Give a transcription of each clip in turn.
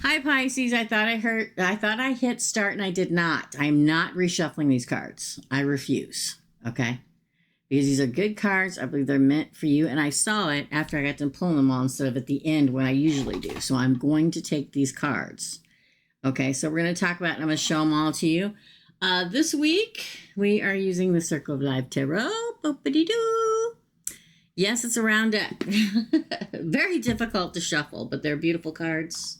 Hi Pisces, I thought I hit start and I did not. I'm not reshuffling these cards. I refuse. Okay? Because these are good cards. I believe they're meant for you. And I saw it after I got to pull them all instead of at the end when I usually do. So I'm going to take these cards. Okay, so we're going to talk about it and I'm going to show them all to you. This week, we are using the Circle of Life Tarot. Boop-a-dee-doo. Yes, it's a round deck. Very difficult to shuffle, but they're beautiful cards.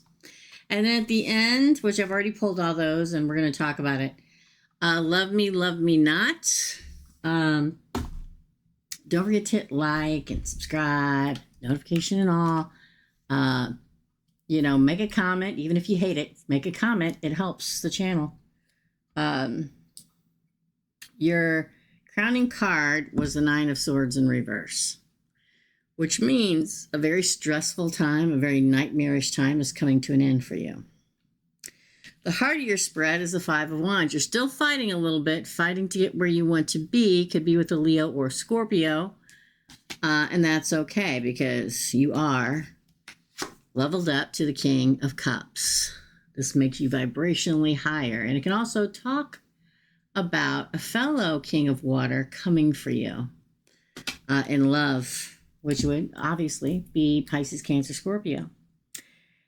And then at the end, which I've already pulled all those, and we're going to talk about it. Love me not. Don't forget to hit like and subscribe, notification and all. Make a comment, even if you hate it. Make a comment. It helps the channel. Your crowning card was the Nine of Swords in reverse, which means a very stressful time, a very nightmarish time is coming to an end for you. The heart of your spread is the Five of Wands. You're still fighting a little bit, fighting to get where you want to be. Could be with a Leo or Scorpio. And that's okay because you are leveled up to the King of Cups. This makes you vibrationally higher. And it can also talk about a fellow King of Water coming for you in love, which would obviously be Pisces, Cancer, Scorpio.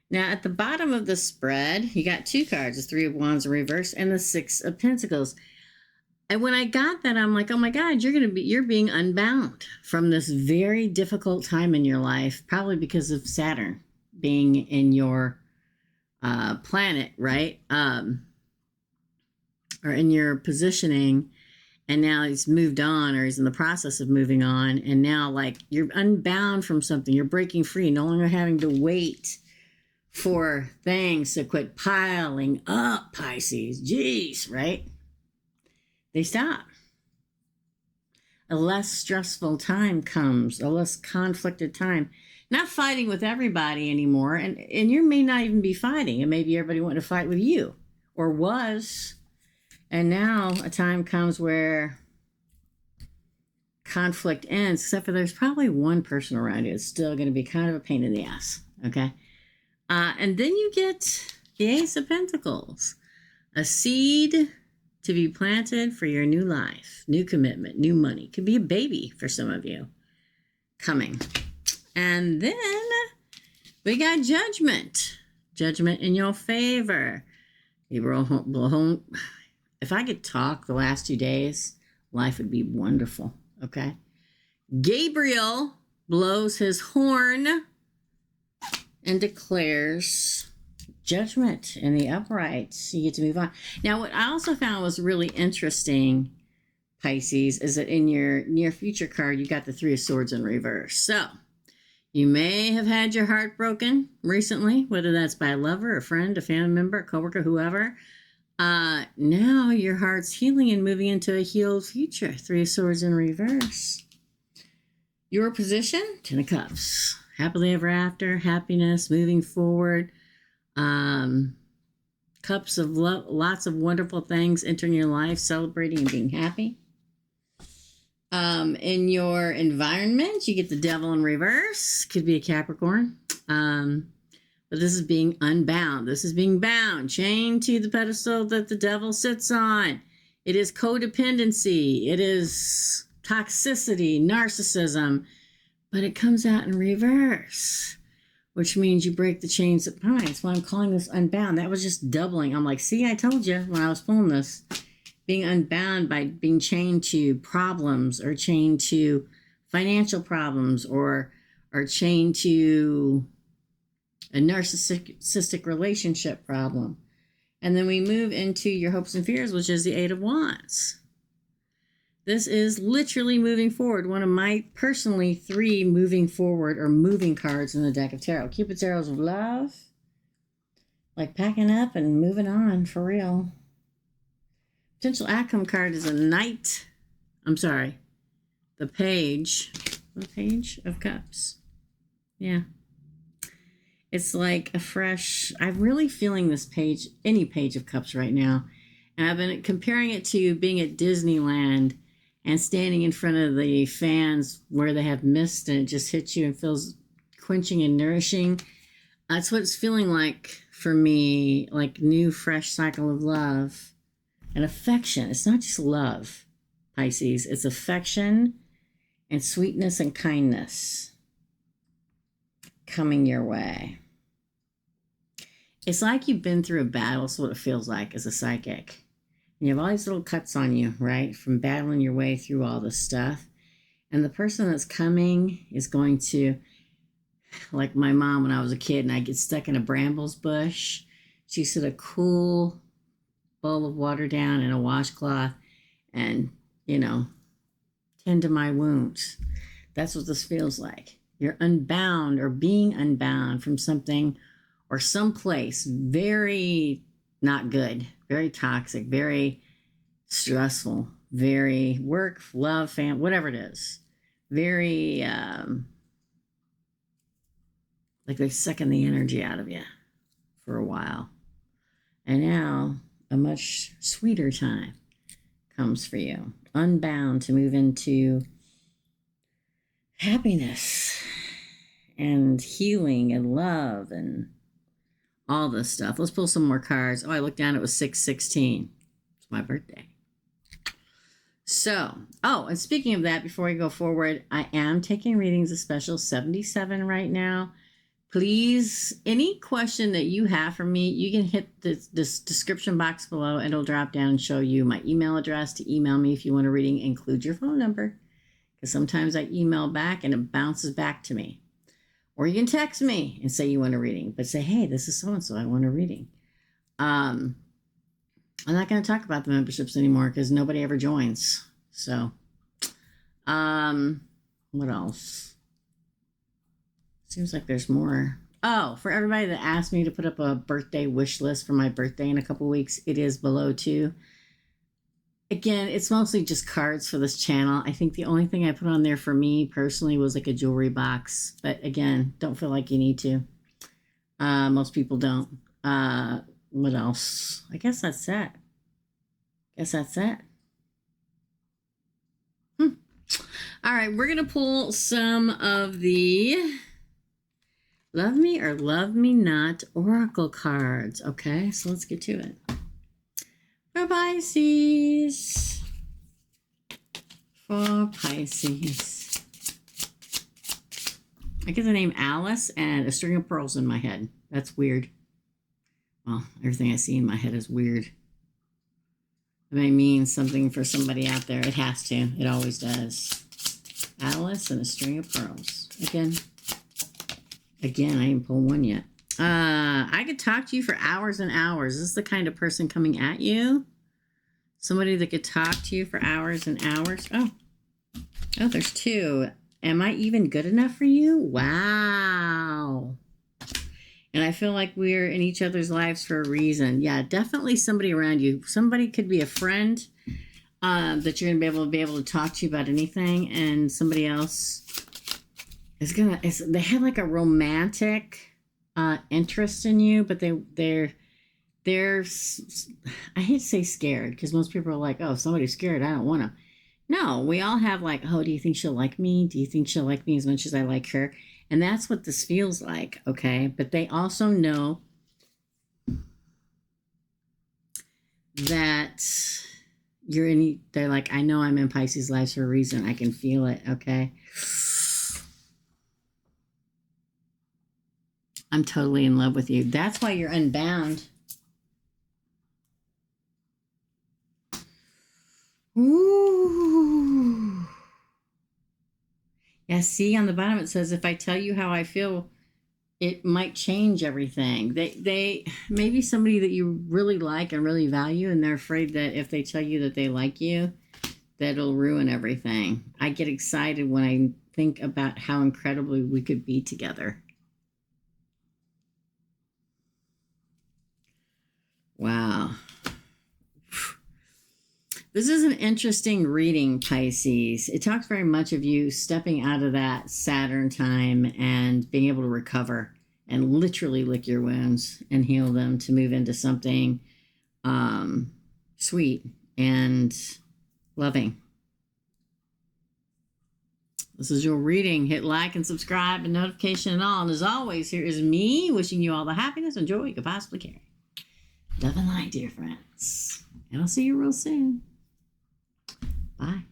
Now, at the bottom of the spread, you got two cards, the Three of Wands in reverse and the Six of Pentacles. And when I got that, I'm like, oh my God, you're being unbound from this very difficult time in your life, probably because of Saturn being in your planet, right? Or in your positioning. And now he's moved on, or he's in the process of moving on. And now, like, you're unbound from something. You're breaking free, no longer having to wait for things to quit piling up, Pisces. Jeez, right? They stop. A less stressful time comes, a less conflicted time. Not fighting with everybody anymore. And you may not even be fighting. And maybe everybody wanted to fight with you, or was. And now a time comes where conflict ends, except for there's probably one person around you that's still going to be kind of a pain in the ass, okay? And then you get the Ace of Pentacles, a seed to be planted for your new life, new commitment, new money. Could be a baby for some of you coming. And then we got Judgment. Judgment in your favor. If I could talk the last 2 days, life would be wonderful, okay? Gabriel blows his horn and declares judgment in the upright. You get to move on. Now, what I also found was really interesting, Pisces, is that in your near future card, you got the Three of Swords in reverse. So, you may have had your heart broken recently, whether that's by a lover, a friend, a family member, a coworker, whoever. Now your heart's healing and moving into a healed future. Three of Swords in reverse. Your position, Ten of Cups. Happily ever after, happiness, moving forward. Cups of love, lots of wonderful things entering your life, celebrating and being happy. In your environment, you get the Devil in reverse. Could be a Capricorn. But this is being unbound. This is being bound, chained to the pedestal that the devil sits on. It is codependency. It is toxicity, narcissism. But it comes out in reverse, which means you break the chains that bind. That's why I'm calling this unbound. That was just doubling. I'm like, see, I told you when I was pulling this. Being unbound by being chained to problems, or chained to financial problems, or chained to a narcissistic relationship problem. And then we move into your hopes and fears, which is the Eight of Wands. This is literally moving forward. One of my personally 3 moving forward or moving cards in the deck of tarot. Cupid's arrows of love. Like packing up and moving on for real. Potential outcome card is the Page. The Page of Cups. Yeah. It's like a fresh, I'm really feeling this page, any Page of Cups right now. And I've been comparing it to being at Disneyland and standing in front of the fans where they have mist and it just hits you and feels quenching and nourishing. That's what it's feeling like for me, like new, fresh cycle of love and affection. It's not just love, Pisces. It's affection and sweetness and kindness coming your way. It's like you've been through a battle. That's what it feels like as a psychic. And you have all these little cuts on you, right? From battling your way through all this stuff. And the person that's coming is going to, like my mom when I was a kid and I get stuck in a brambles bush, she set a cool bowl of water down in a washcloth and, tend to my wounds. That's what this feels like. You're unbound or being unbound from something or someplace very not good, very toxic, very stressful, very work, love, family, whatever it is. Very, like they're sucking the energy out of you for a while. And now a much sweeter time comes for you. Unbound to move into happiness and healing and love and all this stuff. Let's pull some more cards. Oh, I looked down. It was 6/16. It's my birthday. So, and speaking of that, before I go forward, I am taking readings, a special 77 right now. Please, any question that you have for me, you can hit this description box below. It'll drop down and show you my email address to email me if you want a reading. Include your phone number, because sometimes I email back and it bounces back to me. Or you can text me and say you want a reading, but say, hey, this is so-and-so, I want a reading. I'm not going to talk about the memberships anymore because nobody ever joins. So, what else? Seems like there's more. Oh, for everybody that asked me to put up a birthday wish list for my birthday in a couple weeks, it is below too. Again, it's mostly just cards for this channel. I think the only thing I put on there for me personally was like a jewelry box. But again, don't feel like you need to. Most people don't. What else? I guess that's it. All right, we're going to pull some of the Love Me or Love Me Not Oracle cards. Okay, so let's get to it. For Pisces. I get the name Alice and a string of pearls in my head. That's weird. Well, everything I see in my head is weird. It may mean something for somebody out there. It has to. It always does. Alice and a string of pearls. Again, I didn't pull one yet. I could talk to you for hours and hours. Is this the kind of person coming at you? Somebody that could talk to you for hours and hours? Oh, there's two. Am I even good enough for you? Wow. And I feel like we're in each other's lives for a reason. Yeah, definitely somebody around you. Somebody could be a friend that you're going to be able to talk to you about anything. And somebody else is they have like a romantic interest in you, but they're I hate to say scared, because most people are like, oh, if somebody's scared, I don't want to. No, we all have like, oh, do you think she'll like me? Do you think she'll like me as much as I like her? And that's what this feels like, okay? But they also know that they're like, I know I'm in Pisces' lives for a reason. I can feel it, okay? I'm totally in love with you. That's why you're unbound. Ooh. Yeah, see, on the bottom it says, if I tell you how I feel, it might change everything. They maybe somebody that you really like and really value, and they're afraid that if they tell you that they like you, that it'll ruin everything. I get excited when I think about how incredibly we could be together. Wow. This is an interesting reading, Pisces. It talks very much of you stepping out of that Saturn time and being able to recover and literally lick your wounds and heal them to move into something sweet and loving. This is your reading. Hit like and subscribe and notification and all. And as always, here is me wishing you all the happiness and joy you could possibly carry. Love and light, dear friends. And I'll see you real soon. Bye.